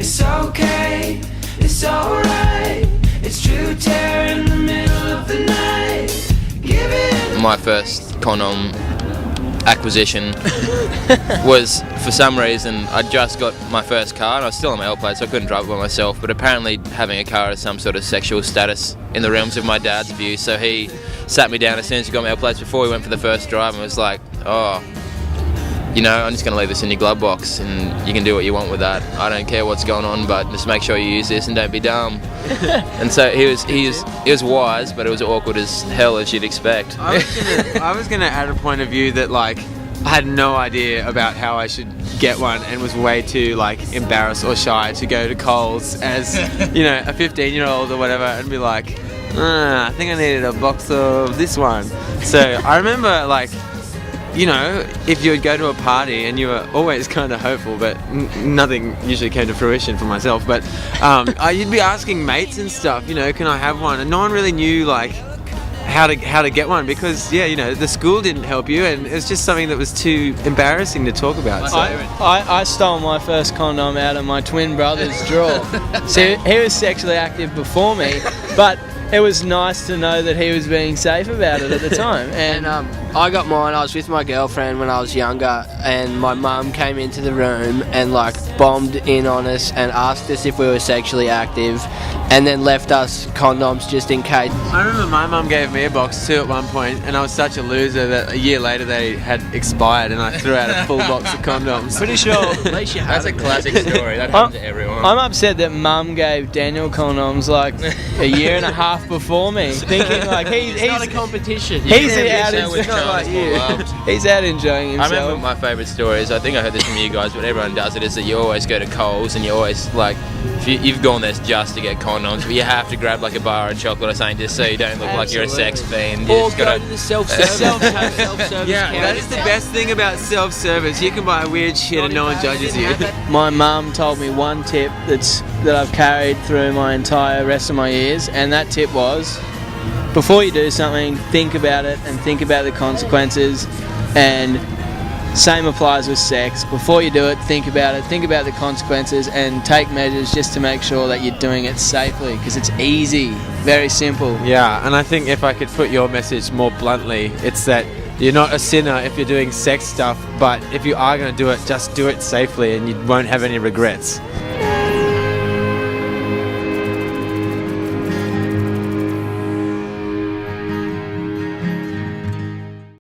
It's okay, it's alright. It's true terror in the middle of the night. Give it. My first condom acquisition was, for some reason, I just got my first car and I was still on my L-plate, so I couldn't drive it by myself, but apparently having a car has some sort of sexual status in the realms of my dad's view, so he sat me down as soon as he got my L-plates before we went for the first drive and was like, oh, you know, I'm just going to leave this in your glove box and you can do what you want with that. I don't care what's going on, but just make sure you use this and don't be dumb. And so he was wise, but it was awkward as hell, as you'd expect. I was gonna add a point of view that, like, I had no idea about how I should get one and was way too, like, embarrassed or shy to go to Coles as, you know, a 15-year-old or whatever and be like, I think I needed a box of this one. So I remember, like, you know, if you would go to a party and you were always kind of hopeful, but nothing usually came to fruition for myself, but you'd be asking mates and stuff, you know, can I have one? And no one really knew, like, how to get one because, yeah, you know, the school didn't help you and it was just something that was too embarrassing to talk about. So. I stole my first condom out of my twin brother's drawer. So he was sexually active before me, but it was nice to know that he was being safe about it at the time. And I got mine. I was with my girlfriend when I was younger, and my mum came into the room and, like, bombed in on us and asked us if we were sexually active, and then left us condoms just in case. I remember my mum gave me a box too at one point, and I was such a loser that a year later they had expired, and I threw out a full box of condoms. Pretty sure. At least you had That's a classic story. That happens to everyone. I'm upset that Mum gave Daniel condoms like a year and a half before me, thinking like he's not a competition. He's out he's out enjoying himself. I remember my favourite story is, I think I heard this from you guys, but everyone does it, is that you always go to Coles and you always, like, if you've gone there just to get condoms, but you have to grab like a bar of chocolate or something just so you don't look like you're a sex fiend. You Or just go gotta, to the self-service. Yeah, that is the best thing about self-service. You can buy weird shit and no one judges you. My mum told me one tip that I've carried through my entire rest of my years, and that tip was, before you do something, think about it and think about the consequences. And same applies with sex. Before you do it, think about the consequences, and take measures just to make sure that you're doing it safely, because it's easy, very simple. Yeah, and I think if I could put your message more bluntly, it's that you're not a sinner if you're doing sex stuff, but if you are going to do it, just do it safely and you won't have any regrets.